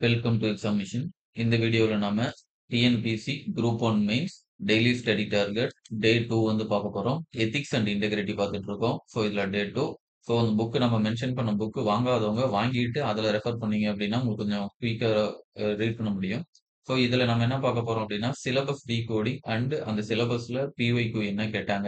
Welcome to examination. இந்த வீடியோல நாம TNPSC group 1 mains daily study target day 2 வந்து பார்க்க போறோம். எத்திக்ஸ் அண்ட் இன்டெகிரிட்டி பார்த்துட்டு இருக்கோம். ஸோ இதுல டே 2. ஸோ அந்த புக் நம்ம மென்ஷன் பண்ண புக் வாங்காதவங்க வாங்கிட்டு அதுல ரெஃபர் பண்ணீங்க அப்படின்னா உங்களுக்கு கொஞ்சம் குயிக்கா ரீட் பண்ண முடியும். ஸோ இதுல நம்ம என்ன பார்க்க போறோம் அப்படின்னா சிலபஸ் டீகோடிங் அண்ட் அந்த சிலபஸ்ல பிஒய்க்கு என்ன கேட்டாங்க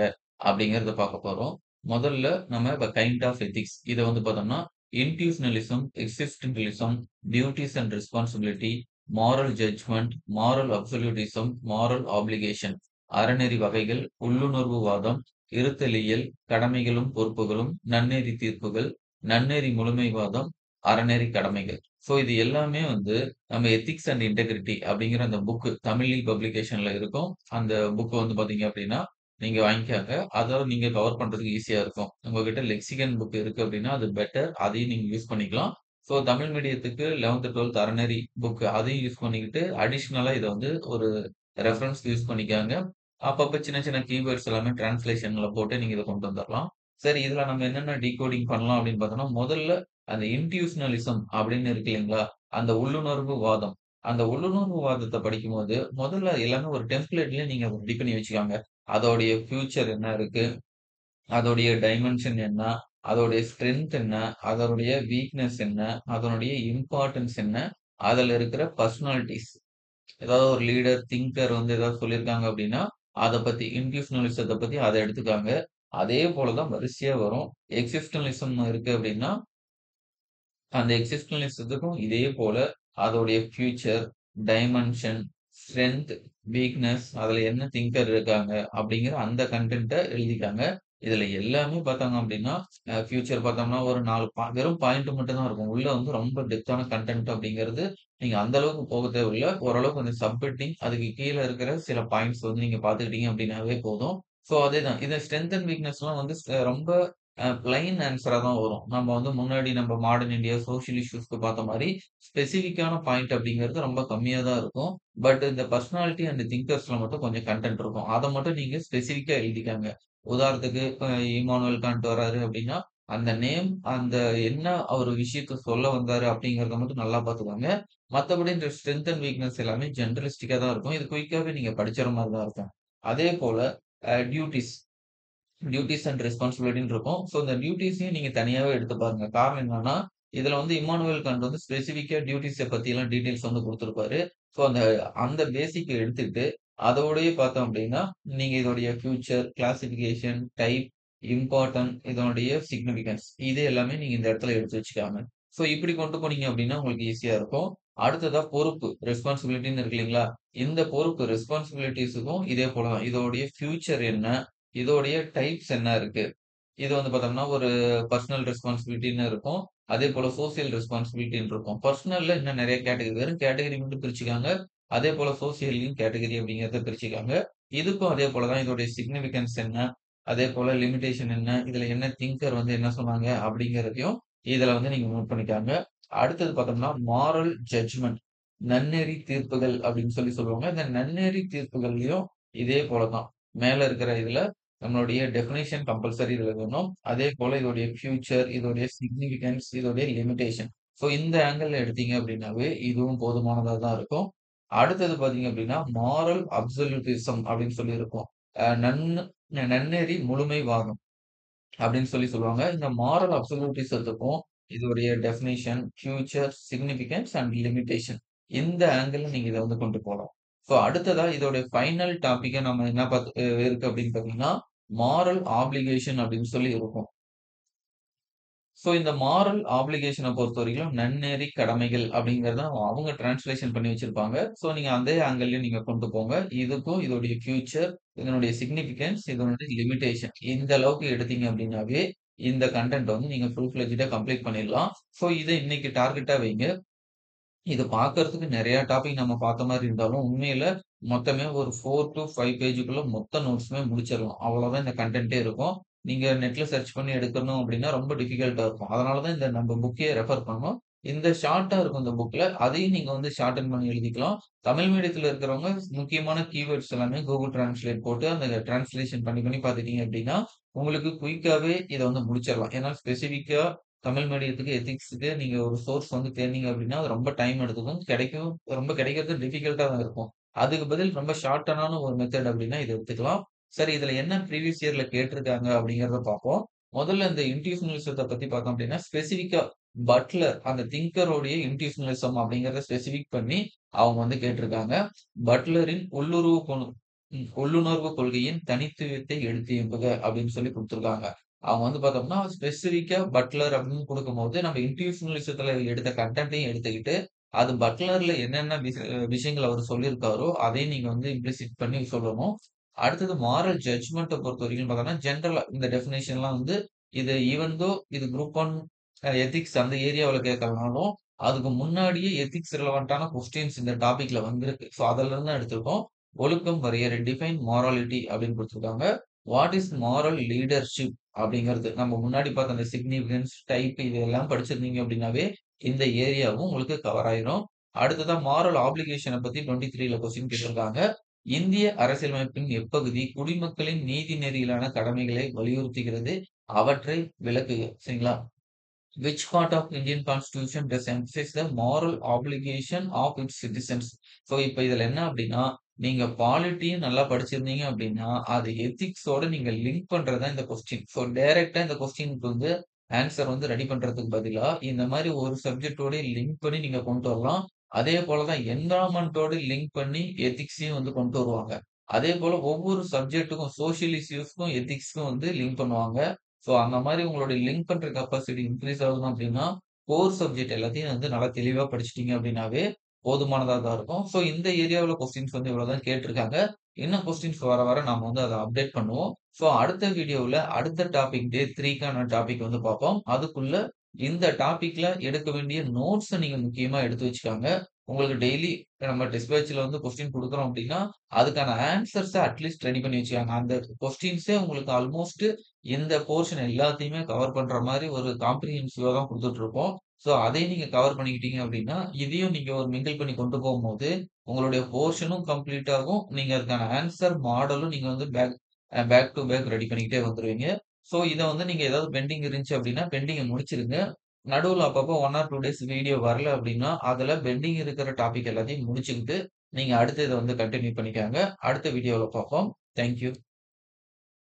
அப்படிங்கறத பார்க்க போறோம். முதல்ல நம்ம இப்ப கைண்ட் ஆஃப் எத்திக்ஸ் இதை வந்து பார்த்தோம்னா intuitionalism, existentialism, duties and responsibility, moral judgment, moral absolutism, moral application, அறநெறி வகைகள், உள்ளுணர்வுவாதம், இருத்தலியல், கடமைகளும் பொறுப்புகளும், நன்னெறி தீர்ப்புகள், நன்னெறி முழுமைவாதம், அறநெறி கடமைகள். ஸோ இது எல்லாமே வந்து நம்ம எத்திக்ஸ் அண்ட் இன்டெகிரிட்டி அப்படிங்கிற அந்த புக் தமிழ் பப்ளிகேஷன்ல இருக்கும். அந்த புக் வந்து பாத்தீங்க அப்படின்னா நீங்க வாங்கிக்கோங்க. அத நீங்க கவர் பண்றதுக்கு ஈஸியா இருக்கும். உங்ககிட்ட லெக்சிகன் புக் இருக்கு அப்படின்னா அது பெட்டர். அதையும் நீங்க யூஸ் பண்ணிக்கலாம். ஸோ தமிழ் மீடியத்துக்கு 11த், 12த் அறநெறி புக் அதையும் யூஸ் பண்ணிக்கிட்டு அடிஷனலா இத வந்து ஒரு ரெஃபரன்ஸ்க்கு யூஸ் பண்ணிக்கோங்க. அப்பப்ப சின்ன சின்ன கீவேர்ட்ஸ் எல்லாமே டிரான்ஸ்லேஷன்ல போட்டு நீங்க இத கொண்டு வந்துரலாம். சரி, இதுல நம்ம என்னென்ன டிகோடிங் பண்ணலாம் அப்படின்னு பார்த்தோம்னா, முதல்ல அந்த இன்டியூஷனலிசம் அப்படின்னு இருக்கு இல்லைங்களா? அந்த உள்ளுணர்வு வாதம். அந்த உள்ளுணர்வு வாதத்த படிக்கும்போது, முதல்ல எல்லாமே ஒரு டெம்ப்ளேட்லயே நீங்க ரெடி பண்ணி வச்சுக்கோங்க. அதோடைய ஃபியூச்சர் என்ன இருக்கு? அதோடைய டைமென்ஷன் என்ன? அதோடைய ஸ்ட்ரென்த் என்ன? அதனுடைய வீக்னஸ் என்ன? அதனுடைய இம்பார்ட்டன்ஸ் என்ன? அதுல இருக்கிற பர்சனாலிட்டீஸ். ஏதாவது ஒரு லீடர், திங்கர் வந்து ஏதாவது சொல்லியிருக்காங்க அப்படின்னா, அத பத்தி இன்டியூஷனலிசத்த பத்தி அத எடுத்துக்காங்க. அதே போல தான் வரிசையா வரும். எக்ஸிஸ்டன்லிசம் இருக்கு அப்படின்னா, அந்த எக்ஸிஸ்டன்லிசத்துக்கும் இதே போல அதோடைய ஃபியூச்சர், டைமென்ஷன், ஸ்ட்ரென்த், வீக்னஸ் அதுல என்ன திங்கர் இருக்காங்க அப்படிங்கிற அந்த கன்டென்ட்ட எழுதிக்காங்க. இதுல எல்லாமே பார்த்தாங்க அப்படின்னா, ஃபியூச்சர் பார்த்தோம்னா ஒரு 4 வெறும் பாயிண்ட் மட்டும் தான் இருக்கும். உள்ள வந்து ரொம்ப டெப்த்தான கன்டென்ட் அப்படிங்கிறது நீங்க அந்த அளவுக்கு போக தேவையில்ல. ஓரளவுக்கு கொஞ்சம் சப்ஹெட்டிங் அதுக்கு கீழ இருக்கிற சில பாயிண்ட்ஸ் வந்து நீங்க பார்த்துக்கிட்டீங்க அப்படின்னாவே போதும். ஸோ அதேதான். இத ஸ்ட்ரென்த் அண்ட் வீக்னஸ்லாம் வந்து ரொம்ப பிளைன் ஆன்ஸரா தான் வரும். நம்ம வந்து முன்னாடி நம்ம மாடர்ன் இந்தியா, சோசியல் இஷ்யூஸ்க்கு பார்த்த மாரி, ஸ்பெசிஃபிக்கான பாயிண்ட் அப்படிங்கிறது ரொம்ப கம்மியா தான் இருக்கும். பட் இந்த பர்சனாலிட்டி அண்ட் திங்கர்ஸ்ல மட்டும் கொஞ்சம் கன்டென்ட் இருக்கும். அத மட்டும் நீங்க ஸ்பெசிஃபிக்கா எழுதிக்கங்க. உதாரணத்துக்கு இப்ப இம்மானுவேல் கான்ட் வராரு அப்படின்னா, அந்த நேம் அந்த என்ன அவரு விஷயத்த சொல்ல வந்தாரு அப்படிங்கிறத மட்டும் நல்லா பார்த்துக்கோங்க. மத்தபடி இந்த ஸ்ட்ரென்த் அண்ட் வீக்னஸ் எல்லாமே ஜெனரலிஸ்டிக்கா தான் இருக்கும். இது குயிக்காவே நீங்க படிச்சிற மாரி தான் இருக்கும். அதே போல டியூட்டீஸ் டியூட்டீஸ் அண்ட் ரெஸ்பான்சிபிலிட்டின்னு இருக்கும். ஸோ இந்த டியூட்டீஸையும் நீங்க தனியாவே எடுத்து பாருங்க. காரணம் என்னன்னா, இதுல வந்து இம்மானுவேல் கான்ட் வந்து ஸ்பெசிஃபிக்கா டியூட்டீஸ பத்திலாம் டீட்டெயில்ஸ் வந்து குடுத்திருப்பாரு. ஸோ அந்த அந்த பேசிக்க எடுத்துக்கிட்டு, அதோடயே பார்த்தோம் அப்டின்னா, நீங்க இதோடைய ஃபியூச்சர், கிளாசிஃபிகேஷன், டைப், இம்பார்ட்டன்ட் இதனுடைய சிக்னிஃபிகன்ஸ் இது எல்லாமே நீங்க இந்த இடத்துல எடுத்து வச்சுக்காங்க. ஸோ இப்படி கொண்டு போனீங்க அப்டின்னா உங்களுக்கு ஈஸியா இருக்கும். அடுத்ததா பொறுப்பு, ரெஸ்பான்சிபிலிட்டின்னு இருக்கு இல்லைங்களா? இந்த பொறுப்பு ரெஸ்பான்சிபிலிட்டீஸுக்கும் இதே போல தான். இதோடைய ஃபியூச்சர் என்ன? இதோடைய டைப்ஸ் என்ன இருக்கு? இது வந்து பார்த்தோம்னா, ஒரு பெர்சனல் ரெஸ்பான்சிபிலிட்டின்னு இருக்கும். அதேபோல சோசியல் ரெஸ்பான்சிபிலிட்டின்னு இருக்கும். பெர்சனல்ல இன்னும் நெறைய கேட்டகரி வெறும் கேட்டகரி மட்டும் பிரிச்சுக்காங்க. அதேபோல சோசியல்லயும் கேட்டகரி அப்படிங்கிறத பிரிச்சுக்காங்க. இதுக்கும் அதே போல தான் இதோடைய சிக்னிஃபிகன்ஸ் என்ன? அதேபோல லிமிட்டேஷன் என்ன? இதுல என்ன திங்கர் வந்து என்ன சொன்னாங்க? அப்படிங்கிறதையும் இதுல வந்து நீங்க நோட் பண்ணிக்காங்க. அடுத்தது பார்த்தோம்னா, மாரல் ஜட்ஜ்மென்ட் நன்னெறி தீர்ப்புகள் அப்படின்னு சொல்லுவாங்க. இந்த நன்னெறி தீர்ப்புகள்லயும் இதே போல தான். மேல இருக்கிற இதுல நம்மளுடைய டெஃபினிஷன் கம்பல்சரி இதுல வேணும். அதே போல இதோடைய ஃபியூச்சர், இதோடைய சிக்னிஃபிகன்ஸ், இதோடைய லிமிட்டேஷன். ஸோ இந்த ஆங்கிள்ல எடுத்தீங்க அப்படின்னாவே, இதுவும் போதுமானதா தான் இருக்கும். அடுத்தது பார்த்தீங்க அப்படின்னா, மாரல் அப்சல்யூட்டிசம் அப்படின்னு சொல்லி இருக்கும். அ நன்னு நன்னெறி முழுமைவாதம் அப்படின்னு சொல்லுவாங்க. இந்த மாரல் அப்சல்யூட்டிசத்துக்கும் இதோடைய definition, future, significance and limitation. இந்த ஆங்கிள்ல நீங்க இத வந்து கொண்டு போலாம். ஸோ அடுத்ததா இதோட ஃபைனல் டாபிக்கா நம்ம என்ன இருக்கு அப்படின்னு பார்த்தீங்கன்னா, மாரல் ஆப்ளிகேஷன் அப்படின்னு சொல்லி இருக்கும். ஸோ இந்த மாரல் ஆப்ளிகேஷன பொறுத்தவரைக்கும் நன்னெறி கடமைகள் அப்படிங்கிறத அவங்க டிரான்ஸ்லேஷன் பண்ணி வச்சிருப்பாங்க. ஸோ நீங்க அதே ஆங்கிள்லயும் நீங்க கொண்டு போங்க. இதுக்கும் இதோடைய ஃபியூச்சர், இதனுடைய சிக்னிஃபிகன்ஸ், இதனுடைய லிமிட்டேஷன் இந்த அளவுக்கு எடுத்தீங்க அப்படின்னாவே, இந்த கன்டென்ட் வந்து நீங்க ஃபுல் ஃபிளெட்ஜ்டா கம்ப்ளீட் பண்ணிடலாம். ஸோ இத இன்னைக்கு டார்கெட்டா வைங்க. இது பார்க்கறதுக்கு நெறைய டாபிக் நம்ம பார்த்த மாரி இருந்தாலும், உண்மையில மொத்தமே ஒரு 4 டூ 5 பேஜுக்குள்ள மொத்த நோட்ஸுமே முடிச்சிடலாம். அவ்வளோதான் இந்த கன்டென்ட்டே இருக்கும். நீங்க நெட்ல சர்ச் பண்ணி எடுக்கணும் அப்டின்னா ரொம்ப டிஃபிகல்ட்டா இருக்கும். அதனால தான் இந்த நம்ம புக்கயே ரெஃபர் பண்ணோம். இந்த ஷார்ட்டா இருக்கும் இந்த புக்ல. அதையும் நீங்க வந்து ஷார்ட்டன் பண்ணி எழுதிக்கலாம். தமிழ் மீடியத்துல இருக்கிறவங்க முக்கியமான கீவேர்ட்ஸ் எல்லாமே Google Translate போட்டு அந்த டிரான்ஸ்லேஷன் பண்ணி பார்த்துட்டீங்க அப்டின்னா, உங்களுக்கு குயிக்காவே இத வந்து முடிச்சிடலாம். ஏன்னா ஸ்பெசிஃபிக்கா தமிழ் மீடியத்துக்கு, எத்திக்ஸ்க்கு நீங்க ஒரு சோர்ஸ் வந்து தேடுனீங்க அப்படின்னா, அது ரொம்ப டைம் எடுத்துக்கும். ரொம்ப கிடைக்கிறது டிஃபிகல்ட்டா தான் இருக்கும். அதுக்கு பதில் ரொம்ப ஷார்ட்டனான ஒரு மெத்தட் அப்படின்னா இத எடுத்துக்கலாம். சரி இதுல என்ன ப்ரீவியஸ் இயர்ல கேட்டிருக்காங்க அப்படிங்கிறத பார்ப்போம். முதல்ல இந்த இன்டியூஷனலிசத்த பத்தி பார்த்தோம் அப்படின்னா, ஸ்பெசிஃபிக்கா பட்லர் அந்த திங்கரோடைய இன்டியூஷனலிசம் அப்படிங்கிறத ஸ்பெசிஃபிக் பண்ணி அவங்க வந்து கேட்டிருக்காங்க. பட்லரின் உள்ளுணர்வு கொள்கையின் தனித்துவத்தை எடுத்து எம்புக அப்படின்னு சொல்லி குடுத்துருக்காங்க. அவங்க வந்து பார்த்தோம்னா, ஸ்பெசிஃபிக்கா பட்லர் அப்படின்னு குடுக்கும்போது, நம்ம இன்டியூஷனலிசத்துல எடுத்த கன்டென்ட்டையும் எடுத்துக்கிட்டு, அது பட்லர்ல என்னென்ன விஷயங்கள் அவரு சொல்லியிருக்காரோ, அதையும் நீங்க வந்து இம்ப்ளிசிட் பண்ணி சொல்லணும். அடுத்தது மாரல் ஜட்ஜ்மென்ட்ட பொறுத்தவரைக்கும் பார்த்தோம்னா, ஜெனரலா இந்த டெஃபினிஷன்லாம் வந்து இது ஈவன் தோ இது குரூப் 1 எத்திக்ஸ் அந்த ஏரியாவுல கேட்கலனாலும், அதுக்கு முன்னாடியே எத்திக்ஸ் ரிலவன்ட்டான கொஸ்டின்ஸ் இந்த டாபிக்ல வந்திருக்கு. ஸோ அதுலருந்து தான் எடுத்திருக்கோம். ஒழுக்கம் வரையறை டிஃபைன் மாராலிட்டி அப்படின்னு குடுத்துருக்காங்க. வாட் இஸ் மாரல் லீடர்ஷிப் அப்படிங்கிறது. நம்ம முன்னாடி பார்த்த அந்த சிக்னிஃபிகன்ஸ், டைப் இது எல்லாம் படிச்சிருந்தீங்க அப்படின்னாவே, இந்த ஏரியாவும் உங்களுக்கு கவர் ஆயிரும். அடுத்ததா மாரல் ஆப்ளிகேஷன பத்தி 23ல கொஸ்டின் கேட்டிருக்காங்க. இந்திய அரசியலமைப்பின் எப்பகுதி குடிமக்களின் நீதி நெறியிலான கடமைகளை வலியுறுத்துகிறது? அவற்றை விளக்குக. சரிங்களா? Which part of Indian Constitution does emphasize the moral obligation of its citizens? So இப்ப இதுல என்ன அப்படின்னா, நீங்க பாலிட்டியும் நல்லா படிச்சிருந்தீங்க அப்படின்னா, அது எத்திக்ஸோட நீங்க லிங்க் பண்றது தான் இந்த கொஸ்டின். ஸோ டைரக்ட்டா இந்த கொஸ்டினுக்கு வந்து ஆன்ஸர் வந்து ரெடி பண்றதுக்கு பதிலா, இந்த மாரி ஒரு சப்ஜெக்ட்டோட லிங்க் பண்ணி நீங்க கொண்டு வரலாம். அதே போல தான் என்விரான்மென்ட்டோட லிங்க் பண்ணி எத்திக்ஸையும் வந்து கொண்டு வருவாங்க. அதே போல ஒவ்வொரு சப்ஜெக்ட்டுக்கும் சோசியல் இஷ்யூஸ்க்கும், எத்திக்ஸ்க்கும் வந்து லிங்க் பண்ணுவாங்க. ஸோ அந்த மாரி உங்களுடைய லிங்க் பண்ற கெப்பாசிட்டி இன்கிரீஸ் ஆகணும் அப்டின்னா, கோர் சப்ஜெக்ட் எல்லாத்தையும் வந்து நல்லா தெளிவா படிச்சுட்டீங்க அப்டின்னாவே, போதுமானதா தான் இருக்கும். ஸோ இந்த ஏரியாவுல கொஸ்டின்ஸ் வந்து இவ்வளோ தான் கேட்டிருக்காங்க. இன்னும் கொஸ்டின்ஸ் வர வர நாம வந்து அத அப்டேட் பண்ணுவோம். ஸோ அடுத்த வீடியோவுல அடுத்த டாபிக் டே 3க்கான டாபிக் வந்து பார்ப்போம். அதுக்குள்ள இந்த டாபிக்ல எடுக்க வேண்டிய நோட்ஸ நீங்க முக்கியமா எடுத்து வச்சுக்கங்க. உங்களுக்கு டெய்லி நம்ம டெஸ்ட் பேட்ச்ல வந்து கொஸ்டின் குடுக்குறோம் அப்டின்னா, அதுக்கான ஆன்ஸர்ஸ அட்லீஸ்ட் ரெடி பண்ணி வச்சுக்கங்க. அந்த கொஸ்டின்ஸே உங்களுக்கு ஆல்மோஸ்ட் இந்த போர்ஷன் எல்லாத்தையுமே கவர் பண்ற மாரி ஒரு காம்ப்ரிஹென்சிவா தான் குடுத்துட்டு இருப்போம். ஸோ அதையும் நீங்க கவர் பண்ணிக்கிட்டீங்க அப்டின்னா, இதையும் நீங்க ஒரு மிங்கிள் பண்ணி கொண்டு போகும்போது, உங்களுடைய போர்ஷனும் கம்ப்ளீட் ஆகும். நீங்க அதுக்கான ஆன்ஸர் மாடலும் நீங்க வந்து பேக் டூ பேக் ரெடி பண்ணிக்கிட்டே வந்துருவீங்க. ஸோ இத வந்து நீங்க ஏதாவது பெண்டிங் இருந்துச்சு அப்டின்னா, பெண்டிங்க முடிச்சிருங்க. நடுவுல அப்பப்போ 1 ஆர் 2 டேஸ் வீடியோ வரல அப்டின்னா, அதுல பெண்டிங் இருக்கிற டாபிக் எல்லாத்தையும் முடிச்சுக்கிட்டு, நீங்க அடுத்து இத வந்து கன்டின்யூ பண்ணிக்கங்க. அடுத்த வீடியோல பார்ப்போம். Thank you.